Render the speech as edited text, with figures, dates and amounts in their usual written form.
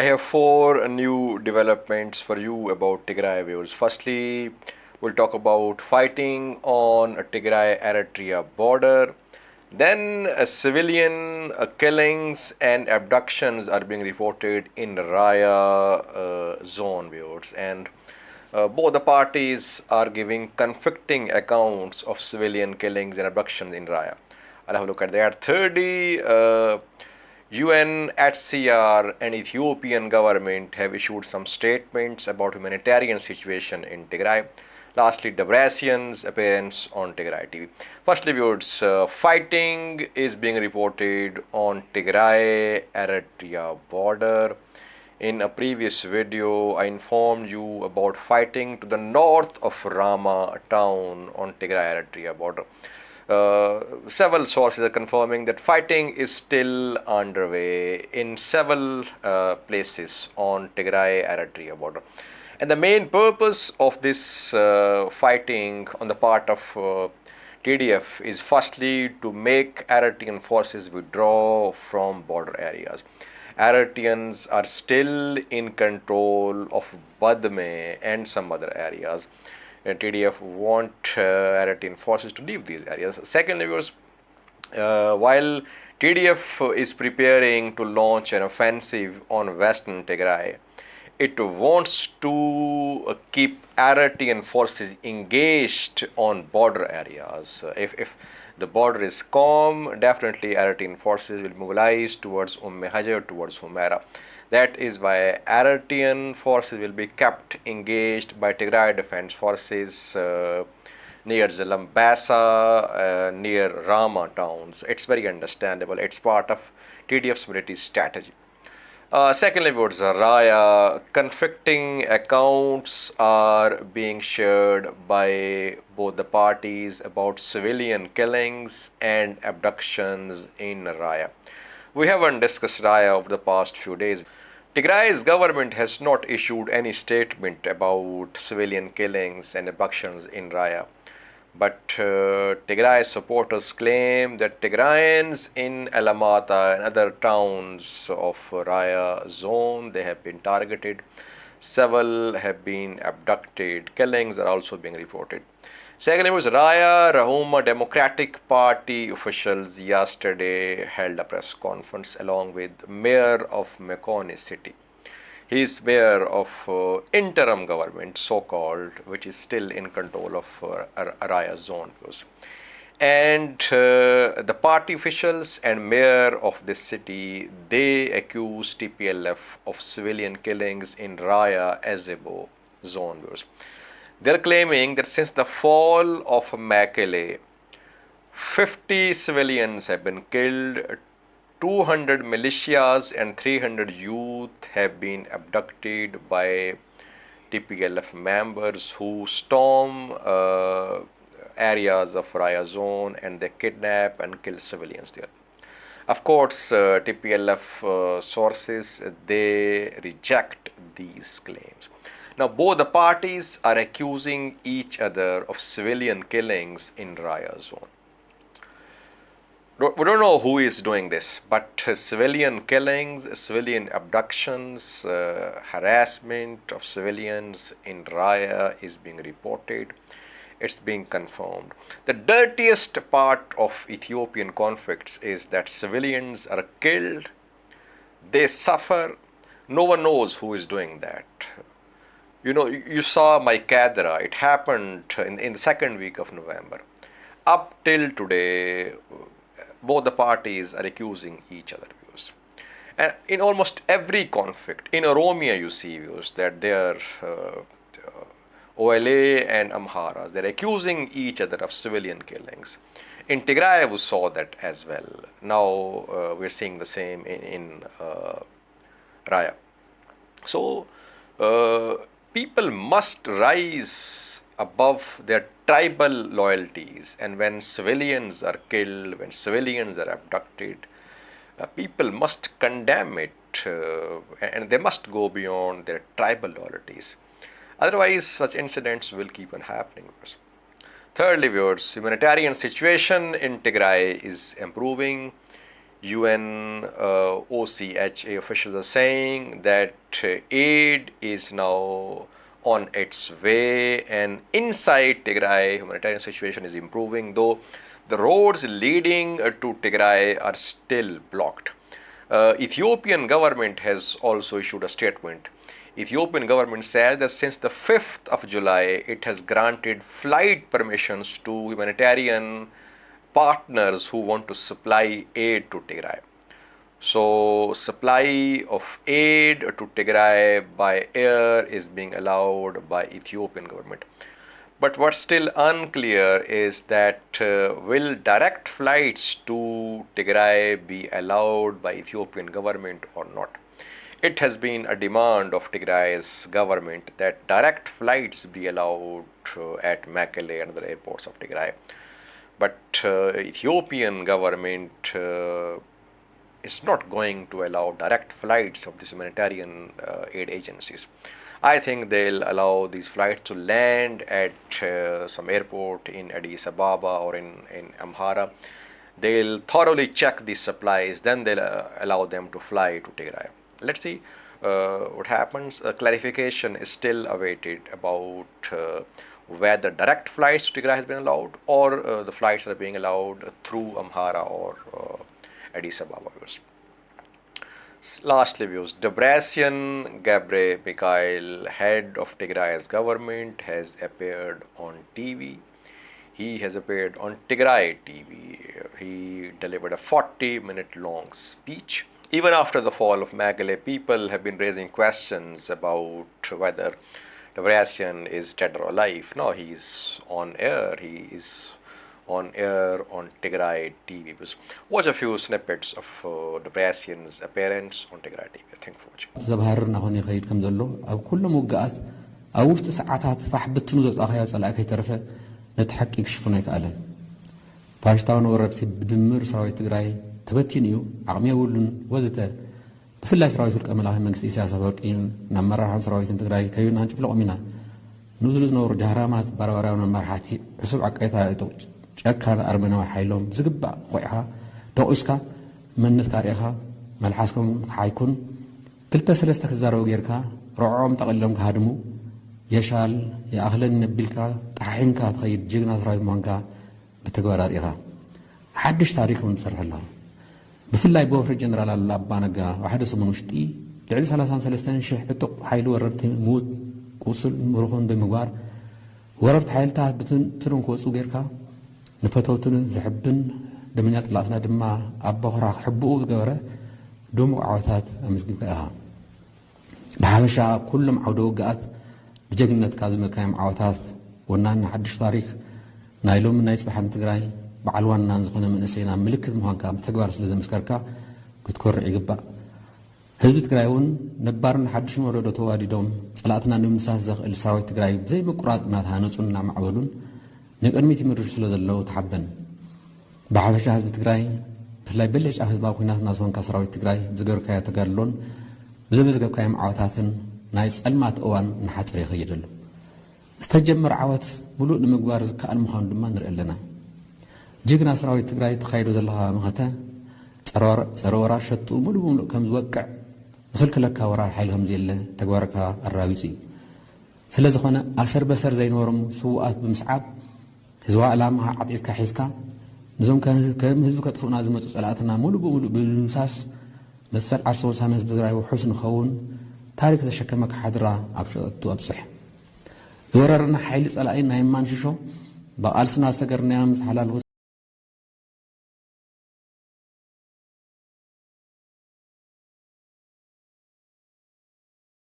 I have four new developments for you about Tigray viewers. Firstly, we'll talk about fighting on a Tigray-Eritrea border. Then, civilian killings and abductions are being reported in Raya zone viewers, and both the parties are giving conflicting accounts of civilian killings and abductions in Raya. I'll have a look at that. Thirdly, UNHCR and Ethiopian government have issued some statements about humanitarian situation in Tigray. Lastly, Debretsion's appearance on Tigray TV. Firstly, viewers, fighting is being reported on Tigray-Eritrea border. In a previous video, I informed you about fighting to the north of Rama town on Tigray-Eritrea border. Several sources are confirming that fighting is still underway in several places on Tigray-Eritrea border. And the main purpose of this fighting on the part of TDF is firstly to make Eritrean forces withdraw from border areas. Eritreans are still in control of Badme and some other areas. And TDF want Eritrean forces to leave these areas. Secondly, while TDF is preparing to launch an offensive on Western Tigray, it wants to keep Eritrean forces engaged on border areas. If the border is calm, definitely Eritrean forces will mobilize towards Hajar, towards Humera. That is why Eritrean forces will be kept engaged by Tigray Defense Forces near Zalambasa, near Rama towns. It's very understandable. It's part of TDF's military strategy. Secondly, towards Raya, conflicting accounts are being shared by both the parties about civilian killings and abductions in Raya. We haven't discussed Raya over the past few days. Tigray's government has not issued any statement about civilian killings and abductions in Raya. But Tigray supporters claim that Tigrayans in Alamata and other towns of Raya zone, they have been targeted. Several have been abducted. Killings are also being reported. Secondly, was Raya Rahuma Democratic Party officials yesterday held a press conference along with Mayor of Mekone City. He is mayor of interim government, so-called, which is still in control of Raya zone. And the party officials and mayor of this city, they accuse TPLF of civilian killings in Raya Azebo zone. They are claiming that since the fall of Mekele, 50 civilians have been killed, 200 militias and 300 youth have been abducted by TPLF members who storm areas of Raya zone and they kidnap and kill civilians there. Of course, TPLF sources, they reject these claims. Now, both the parties are accusing each other of civilian killings in Raya zone. We don't know who is doing this, but civilian killings, civilian abductions, harassment of civilians in Raya is being reported. It's being confirmed. The dirtiest part of Ethiopian conflicts is that civilians are killed, they suffer, no one knows who is doing that. You know, you saw my Kadra, it happened in the second week of November. Up till today, both the parties are accusing each other. And in almost every conflict, in Oromia you see that they are OLA and Amharas, they're accusing each other of civilian killings. In Tigray we saw that as well. Now we're seeing the same in Raya. So people must rise above their tribal loyalties, and when civilians are killed, when civilians are abducted, people must condemn it and they must go beyond their tribal loyalties. Otherwise, such incidents will keep on happening. Thirdly, viewers, humanitarian situation in Tigray is improving. UN OCHA officials are saying that aid is now on its way, and inside Tigray, humanitarian situation is improving, though the roads leading to Tigray are still blocked. Ethiopian government has also issued a statement. Ethiopian government says that since the 5th of July, it has granted flight permissions to humanitarian partners who want to supply aid to Tigray. So, supply of aid to Tigray by air is being allowed by Ethiopian government. But what's still unclear is that will direct flights to Tigray be allowed by Ethiopian government or not? It has been a demand of Tigray's government that direct flights be allowed at Mekelle and other airports of Tigray. But Ethiopian government is not going to allow direct flights of these humanitarian aid agencies. I think they'll allow these flights to land at some airport in Addis Ababa or in Amhara. They'll thoroughly check these supplies, then they'll allow them to fly to Tigray. Let's see what happens. Clarification is still awaited about whether direct flights to Tigray has been allowed or the flights are being allowed through Amhara or Addis Ababa. Lastly, views. Debretsion Gebremichael, head of Tigray's government, has appeared on TV. He has appeared on Tigray TV. He delivered a 40-minute long speech. Even after the fall of Mekelle, people have been raising questions about whether Debretsion is dead or alive. No, he is on air. He is on air on Tigray TV. Watch a few snippets of Debretsion's appearance on Tigray TV. Thank you for watching. زبهرنا هون يخيد كم دلو أو كل موجات أو ساعات فحبت نزل أخيار على أكيد ترفع نتحقق يكشفنا كألن. فاشتاون وربتي بدمر سراوي تجراي تبتينيو عمية ولن وزته في الله سراوي تلك أملاها من قصدي سياسة ورقين نمرة عن سراوي تجراي كيون هنشوف لقمنا نزل نور جهرامات برا مرحاتي حسب عقيتها يتوج كان أرمنا وحيلهم زقبة قويها دوئسكا من نتكاريها ملحاسكم حيكون كلتا سلسة كزارو غيركا رعوم تقلهم كهادمو يشال يا أهلن نبيلكا تحينكا تخيد جيغنا سراوي مانكا بتقواراريها حدش تاريخهم تسرح الله بفلاي بوفر جنرال الله بانقا وحدث منوشتي لعلي سلاسان سلسان شيح اتق حيلو وربت موت قوصل مروخون بمقوار وربت حيلتها بترون كوصو غيركا نفتوتن زحبن دمنيات لاتنا دما أبا خراق حبوه قوره دوم عوثات أمزقين كأها بحابشا كلهم عودو قات بجقنة كازمة كايم عوثات ونان حدش تاريخ نايلوم نايس بحان تقراي بعلوان نانزقنا من أسينا ملكة مهانكا بتقوار سلزم مسكركا كتكور عقبا هزب تقرايون نبارن حدش مولودو توادي دوم صلاتنا نمساس زغ السراوي تقراي زي مقرات ناتها نصننا معولون نقرمي تمرش سلزلو تحبن بحابشا هزب تقراي فلاي بلش أهزباب خينات ناسوان كسراوي تقراي بزقر كايا تقارلون بزبزقب كايم عواتاتن نايس ألمات أوان نحات ريخي يدلو استجمر عوات ملوء نمقبار كأن مخان دمان نرئ لنا جيقنا سراوي تقراي تخيلو زلها مختا سرورا شتو ملوء كم زوقع نخلك لكا ورا حيلهم زي اللي تقواركا الراويسي سلازخونا أسر بسر زي نورم سوءات بمسعاب هزواء لامها عطيتك حيسكا نزوم كم هزبك تفوقنا زمت صلاتنا ملوء بمساس مسال عصو سان هزب تقراي وحسن خون تاريخ تشكمك حدرا أبشتو أبصح زوررنا حيل صلاين نايمان ششو بقالسنا سقرنا يام حلال